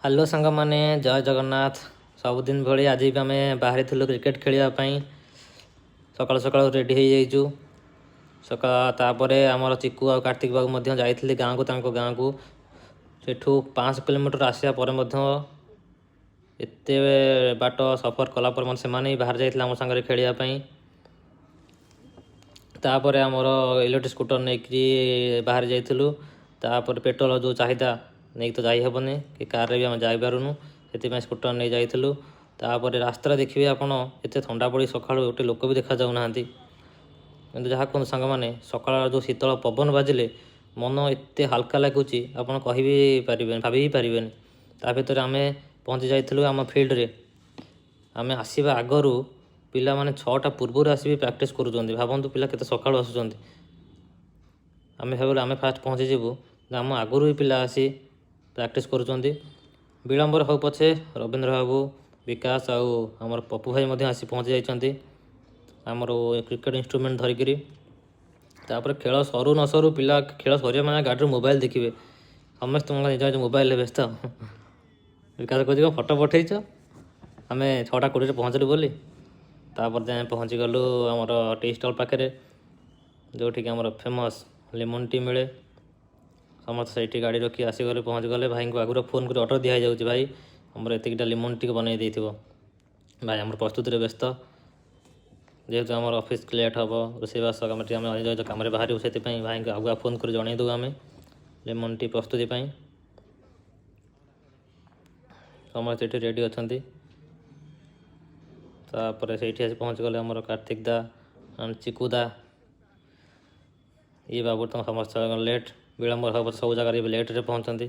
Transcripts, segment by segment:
Hello ସାଙ୍ଗମାନେ, ଜୟ ଜଗନ୍ନାଥ। ସବୁଦିନ ଭଳି ଆଜି ବି ଆମେ ବାହାରିଥିଲୁ କ୍ରିକେଟ୍ ଖେଳିବା ପାଇଁ। ସକାଳୁ ସକାଳୁ ରେଡ଼ି ହେଇଯାଇଛୁ। ତାପରେ ଆମର ଚିକୁ ଆଉ କାର୍ତ୍ତିକ ବାବୁ ମଧ୍ୟ ଯାଇଥିଲେ ଗାଁକୁ, ତାଙ୍କ ଗାଁକୁ। ସେଠୁ 5 କିଲୋମିଟର ଆସିବା ପରେ ମଧ୍ୟ ଏତେ ବାଟ ସଫର କଲା ପରେ ମଧ୍ୟ ସେମାନେ ବି ବାହାରି ଯାଇଥିଲେ ଆମ ସାଙ୍ଗରେ ଖେଳିବା ପାଇଁ। ତାପରେ ଆମର ଇଲେକ୍ଟ୍ରିକ୍ ସ୍କୁଟର ନେଇକି ବାହାରି ଯାଇଥିଲୁ। ତାପରେ ପେଟ୍ରୋଲ ଯେଉଁ ଚାହିଦା ନେଇକି ତ ଯାଇ ହେବନି, କି କାରରେ ବି ଆମେ ଯାଇପାରୁନୁ, ସେଥିପାଇଁ ସ୍କୁଟର ନେଇ ଯାଇଥିଲୁ। ତାପରେ ରାସ୍ତାରେ ଦେଖିବେ ଆପଣ, ଏତେ ଥଣ୍ଡା ପଡ଼ି ସକାଳୁ ଗୋଟେ ଲୋକ ବି ଦେଖାଯାଉନାହାନ୍ତି। କିନ୍ତୁ ଯାହା କୁହନ୍ତୁ ସାଙ୍ଗମାନେ, ସକାଳ ଯେଉଁ ଶୀତଳ ପବନ ବାଜିଲେ ମନ ଏତେ ହାଲକା ଲାଗୁଛି, ଆପଣ କହିବି ପାରିବେନି, ଭାବି ବି ପାରିବେନି। ତା ଭିତରେ ଆମେ ପହଞ୍ଚି ଯାଇଥିଲୁ ଆମ ଫିଲ୍ଡରେ। ଆମେ ଆସିବା ଆଗରୁ ପିଲାମାନେ 6ଟା ପୂର୍ବରୁ ଆସିବି ପ୍ରାକ୍ଟିସ୍ କରୁଛନ୍ତି। ଭାବନ୍ତୁ ପିଲା କେତେ ସକାଳୁ ଆସୁଛନ୍ତି। ଆମେ ଭାବିଲୁ ଆମେ ଫାଷ୍ଟ ପହଞ୍ଚିଯିବୁ, ଆମ ଆଗରୁ ବି ପିଲା ଆସି ପ୍ରାକ୍ଟିସ୍ କରୁଛନ୍ତି। ବିଳମ୍ବରେ ହେଉ ପଛେ ରବୀନ୍ଦ୍ର ବାବୁ, ବିକାଶ ଆଉ ଆମର ପପୁ ଭାଇ ମଧ୍ୟ ଆସି ପହଞ୍ଚି ଯାଇଛନ୍ତି ଆମର କ୍ରିକେଟ୍ ଇନ୍ଷ୍ଟ୍ରୁମେଣ୍ଟ ଧରିକିରି। ତାପରେ ଖେଳ ସରୁ ନ ସରୁ ପିଲା ଖେଳ ସରିବା ମାନେ ଗାଡ଼ିରୁ ମୋବାଇଲ ଦେଖିବେ। ସମସ୍ତଙ୍କ ନିଜ ନିଜ ମୋବାଇଲରେ ବ୍ୟସ୍ତ। ବିକାଶ କହୁଛି କ'ଣ ଫଟୋ ପଠେଇଛ, ଆମେ 6ଟା 20ରେ ପହଞ୍ଚିଲୁ ବୋଲି। ତାପରେ ଯାଏଁ ପହଞ୍ଚିଗଲୁ ଆମର ଟି ଷ୍ଟଲ୍ ପାଖରେ, ଯେଉଁଠିକି ଆମର ଫେମସ୍ ଲେମନ୍ ଟି ମିଳେ। ସମସ୍ତେ ସେଇଠି ଗାଡ଼ି ରଖି ଆସିଗଲେ, ପହଞ୍ଚିଗଲେ। ଭାଇଙ୍କୁ ଆଗରୁ ଫୋନ୍ କରି ଅର୍ଡ଼ର ଦିଆଯାଉଛି, ଭାଇ ଆମର ଏତିକିଟା ଲେମନ୍ ଟି ବନେଇ ଦେଇଥିବ। ଭାଇ ଆମର ପ୍ରସ୍ତୁତିରେ ବ୍ୟସ୍ତ। ଯେହେତୁ ଆମର ଅଫିସ୍ ଲେଟ୍ ହେବ, ରୋଷେଇବାସ କାମରେ ଆମେ ନିଜ ନିଜ କାମରେ ବାହାରିବୁ, ସେଥିପାଇଁ ଭାଇଙ୍କୁ ଆଗୁଆ ଫୋନ୍ କରି ଜଣାଇ ଦେବୁ ଆମେ ଲେମନ୍ ଟି ପ୍ରସ୍ତୁତି ପାଇଁ। ସମସ୍ତେ ଏଠି ରେଡ଼ି ଅଛନ୍ତି। ତାପରେ ସେଇଠି ଆସି ପହଞ୍ଚିଗଲେ ଆମର କାର୍ତ୍ତିକ ଦା, ଚିକୁ ଦା, ଇଏ ବାବୁ, ତାଙ୍କ ସମସ୍ତେ ଲେଟ୍, ବିଳମ୍ବ ହେବ, ସବୁ ଜାଗାରେ ବି ଲେଟ୍ରେ ପହଞ୍ଚନ୍ତି।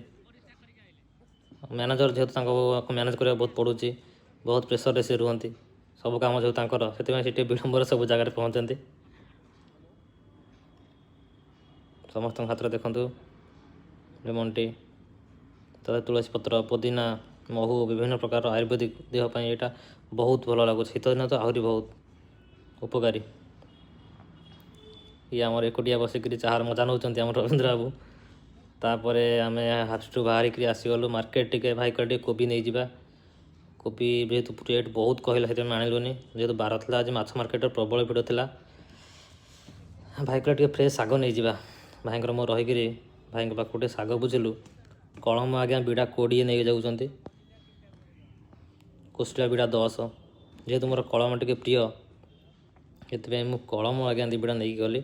ମ୍ୟାନେଜର୍ ଯେହେତୁ ତାଙ୍କୁ ମ୍ୟାନେଜ୍ କରିବାକୁ ବହୁତ ପଡ଼ୁଛି, ବହୁତ ପ୍ରେସରରେ ସେ ରୁହନ୍ତି, ସବୁ କାମ ଯେହେତୁ ତାଙ୍କର, ସେଥିପାଇଁ ସେଠି ବିଳମ୍ବରେ ସବୁ ଜାଗାରେ ପହଞ୍ଚନ୍ତି। ସମସ୍ତଙ୍କ ହାତରେ ଦେଖନ୍ତୁ ଲେମନ୍ ଟି, ତାପରେ ତୁଳସୀ ପତ୍ର, ପୋଦିନା, ମହୁ, ବିଭିନ୍ନ ପ୍ରକାର ଆୟୁର୍ବେଦିକ ଦେହ ପାଇଁ ଏଇଟା ବହୁତ ଭଲ ଲାଗୁଛି। ଶୀତ ଦିନ ତ ଆହୁରି ବହୁତ ଉପକାରୀ। ଇଏ ଆମର ଏକୁଟିଆ ବସିକିରି ଚାହାର ମଜା ନେଉଛନ୍ତି ଆମର ରବୀନ୍ଦ୍ର ବାବୁ। ତାପରେ ଆମେ ହାଟରୁ ବାହାରିକିରି ଆସିଗଲୁ ମାର୍କେଟ। ଟିକେ ଭାଇ କହିଲେ ଟିକେ କୋବି ନେଇଯିବା। କୋବି ଯେହେତୁ ରେଟ୍ ବହୁତ କହିଲା, ସେଥିପାଇଁ ଆଣିଲୁନି। ଯେହେତୁ ବାର ଥିଲା ଆଜି, ମାଛ ମାର୍କେଟରେ ପ୍ରବଳ ଭିଡ଼ ଥିଲା। ଭାଇ କହିଲେ ଟିକେ ଫ୍ରେଶ୍ ଶାଗ ନେଇଯିବା। ଭାଇଙ୍କର ମୋର ରହିକିରି ଭାଇଙ୍କ ପାଖକୁ ଟିକେ ଶାଗ ବୁଝିଲୁ। କଳମ ଆଜ୍ଞା ବିଡ଼ା 20 ନେଇକି ଯାଉଛନ୍ତି, କୋଶଳା ବିଡ଼ା 10। ଯେହେତୁ ମୋର କଳମ ଟିକେ ପ୍ରିୟ, ସେଥିପାଇଁ ମୁଁ କଳମ ଆଜ୍ଞା 2 ବିଡ଼ା ନେଇକି ଗଲି।